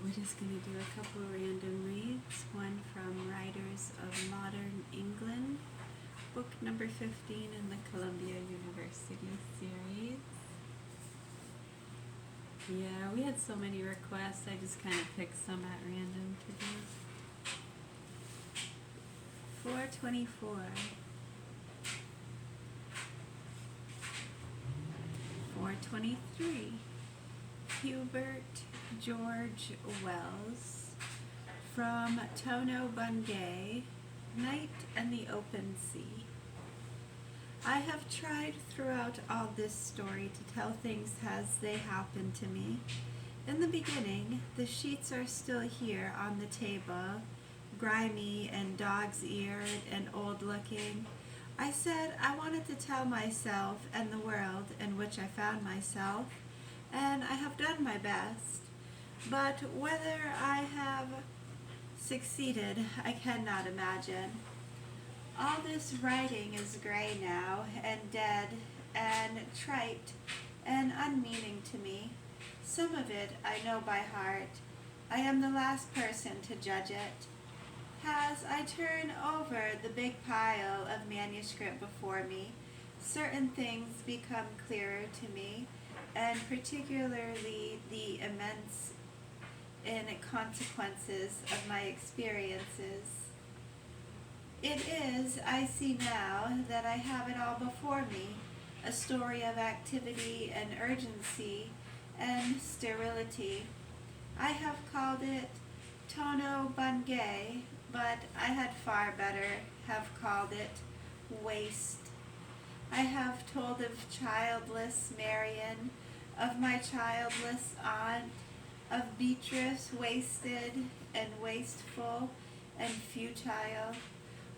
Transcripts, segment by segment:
We're just going to do a couple of random reads, one from Writers of Modern England, book number 15 in the Columbia University series. Yeah, we had so many requests, I just kind of picked some at random to do. 424. 423. Hubert George Wells, from Tono Bungay, Night and the Open Sea. I have tried throughout all this story to tell things as they happen to me. In the beginning, the sheets are still here on the table, grimy and dog's-eared and old-looking. I said I wanted to tell myself and the world in which I found myself, and I have done my best. But whether I have succeeded, I cannot imagine. All this writing is gray now, and dead, and trite, and unmeaning to me. Some of it I know by heart. I am the last person to judge it. As I turn over the big pile of manuscript before me, certain things become clearer to me, and particularly the immense consequences of my experiences. It is, I see now, that I have it all before me, a story of activity and urgency and sterility. I have called it Tono Bungay, but I had far better have called it waste. I have told of childless Marian, of my childless aunt, of Beatrice wasted and wasteful and futile.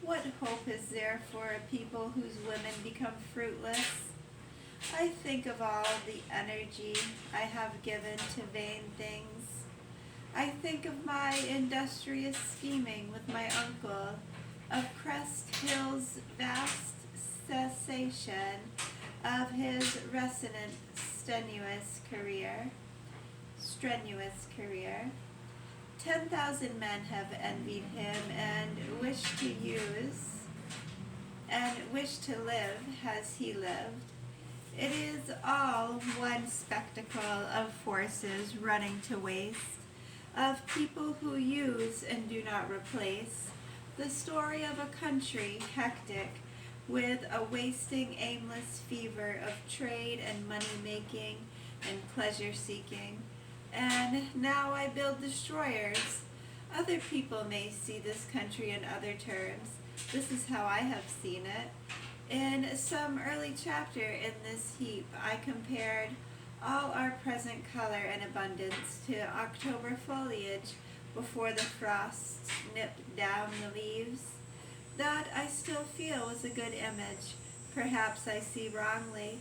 What hope is there for a people whose women become fruitless? I think of all the energy I have given to vain things. I think of my industrious scheming with my uncle, of Crest Hill's vast cessation, of his resonant, strenuous career. 10,000 men have envied him and wished to live as he lived. It is all one spectacle of forces running to waste, of people who use and do not replace, the story of a country hectic with a wasting, aimless fever of trade and money-making and pleasure-seeking. And now I build destroyers. Other people may see this country in other terms. This is how I have seen it. In some early chapter in this heap, I compared all our present color and abundance to October foliage before the frosts nipped down the leaves. That I still feel was a good image. Perhaps I see wrongly.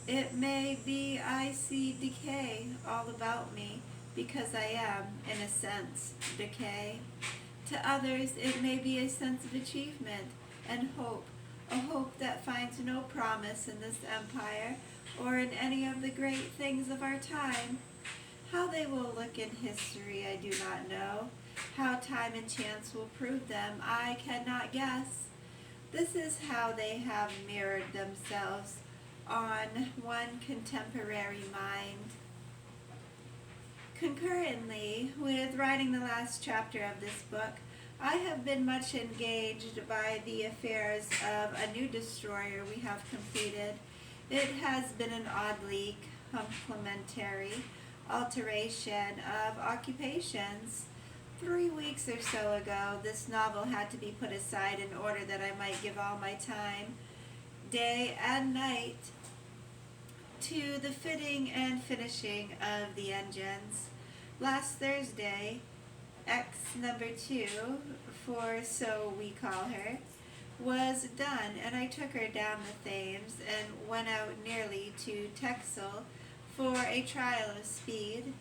It may be I see decay all about me, because I am, in a sense, decay. To others it may be a sense of achievement and hope, a hope that finds no promise in this empire or in any of the great things of our time. How they will look in history I do not know. How time and chance will prove them I cannot guess. This is how they have mirrored themselves on one contemporary mind. Concurrently with writing the last chapter of this book, I have been much engaged by the affairs of a new destroyer we have completed. It has been an oddly complementary alteration of occupations. 3 weeks or so ago, this novel had to be put aside in order that I might give all my time, day and night, to the fitting and finishing of the engines. Last Thursday, X number 2, for so we call her, was done, and I took her down the Thames and went out nearly to Texel for a trial of speed.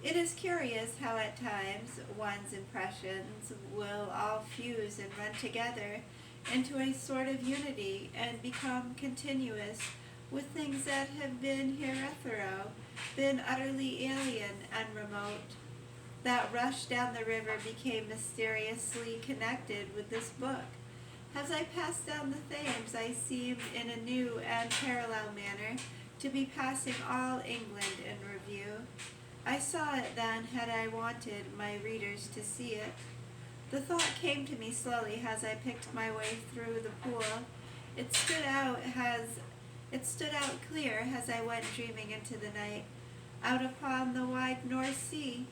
It is curious how at times one's impressions will all fuse and run together into a sort of unity and become continuous with things that have been hitherto been utterly alien and remote. that rush down the river became mysteriously connected with this book. As I passed down the Thames, I seemed in a new and parallel manner to be passing all England in review. I saw it then had I wanted my readers to see it. The thought came to me slowly as I picked my way through the pool. It stood out clear as I went dreaming into the night, out upon the wide North Sea.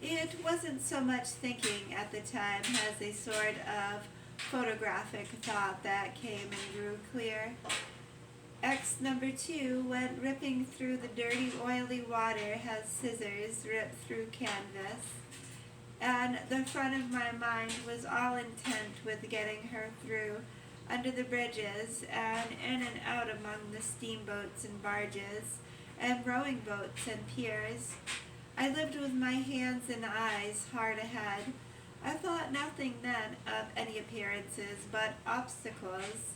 It wasn't so much thinking at the time as a sort of photographic thought that came and grew clear. X number 2 went ripping through the dirty, oily water as scissors rip through canvas, and the front of my mind was all intent with getting her through under the bridges and in and out among the steamboats and barges and rowing boats and piers. I lived with my hands and eyes hard ahead. I thought nothing then of any appearances but obstacles.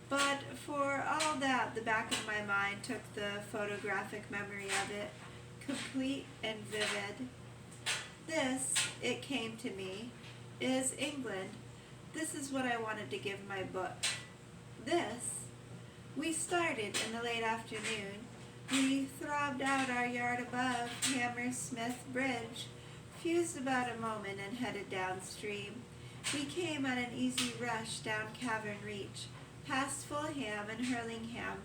But for all that, the back of my mind took the photographic memory of it, complete and vivid. This, it came to me, is England. This is what I wanted to give my book. We started in the late afternoon. We throbbed out our yard above Hammersmith Bridge, fused about a moment and headed downstream. We came at an easy rush down Cavern Reach, past Fulham and Hurlingham,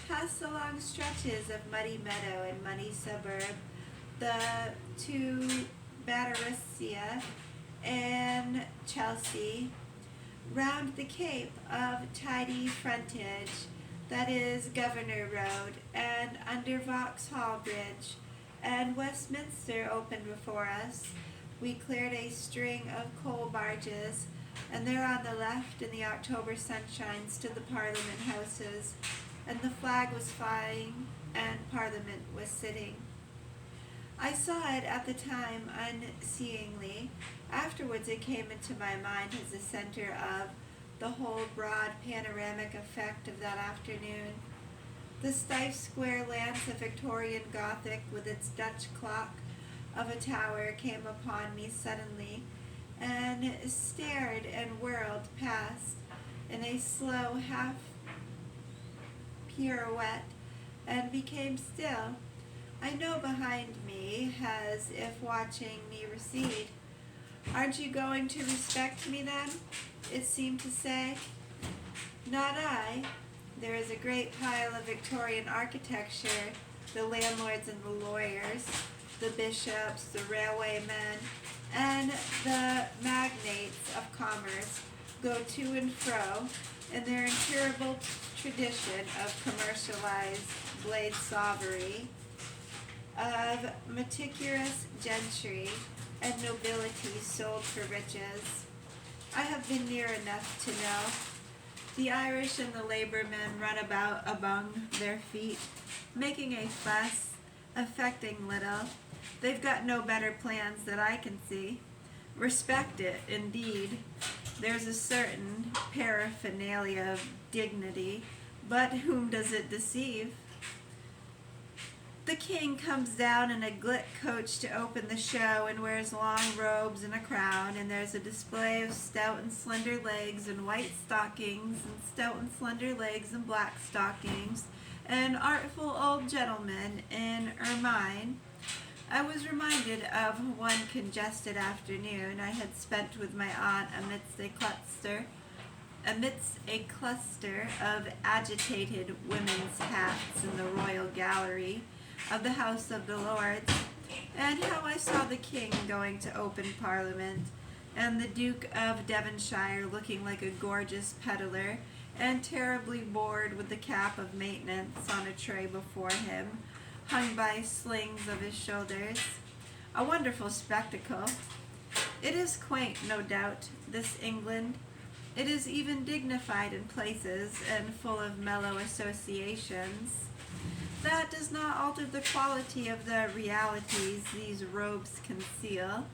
past the long stretches of muddy meadow and muddy suburb, to Battersea and Chelsea, round the cape of tidy frontage that is Governor Road, and under Vauxhall Bridge, and Westminster opened before us. We cleared a string of coal barges, and there on the left in the October sunshine stood the Parliament houses, and the flag was flying, and Parliament was sitting. I saw it at the time unseeingly. Afterwards it came into my mind as the center of the whole broad panoramic effect of that afternoon. The stiff square lance of Victorian Gothic with its Dutch clock of a tower came upon me suddenly and stared and whirled past in a slow half pirouette and became still. I know behind me, as if watching me recede. Aren't you going to respect me then? It seemed to say. Not I. There is a great pile of Victorian architecture, the landlords and the lawyers, the bishops, the railway men, and the magnates of commerce go to and fro in their incurable tradition of commercialized blade sauvery, of meticulous gentry and nobility sold for riches. I have been near enough to know. The Irish and the labor men run about among their feet, making a fuss, affecting little. They've got no better plans that I can see. Respect it, indeed. There's a certain paraphernalia of dignity, but whom does it deceive? The king comes down in a gilt coach to open the show and wears long robes and a crown, and there's a display of stout and slender legs and white stockings, and stout and slender legs and black stockings, and artful old gentlemen in ermine. I was reminded of one congested afternoon I had spent with my aunt amidst a cluster of agitated women's hats in the royal gallery of the House of the Lords, and how I saw the king going to open Parliament, and the Duke of Devonshire looking like a gorgeous peddler, and terribly bored with the cap of maintenance on a tray before him, hung by slings of his shoulders. A wonderful spectacle. It is quaint, no doubt, this England. It is even dignified in places, and full of mellow associations. That does not alter the quality of the realities these robes conceal.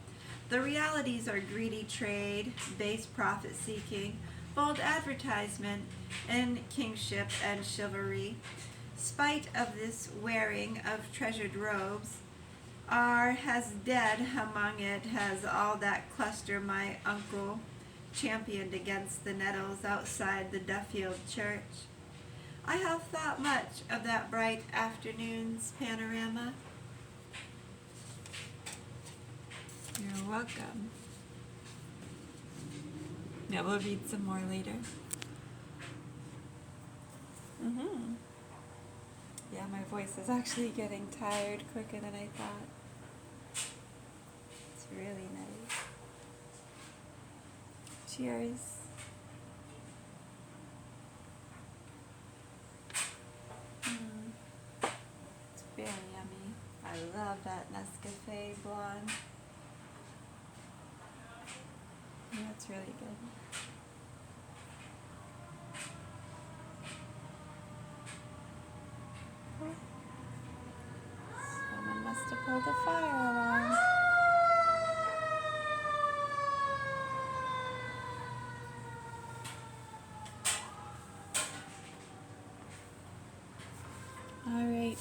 The realities are greedy trade, base profit-seeking, bold advertisement, and kingship and chivalry. Spite of this wearing of treasured robes, R has dead among it, has all that cluster my uncle championed against the nettles outside the Duffield church. I have thought much of that bright afternoon's panorama. You're welcome. Yeah, we'll read some more later. Yeah, my voice is actually getting tired quicker than I thought. It's really nice. Cheers. It's very yummy. I love that Nescafe blonde. Yeah, it's really good. Someone must have pulled a fire alarm. All right.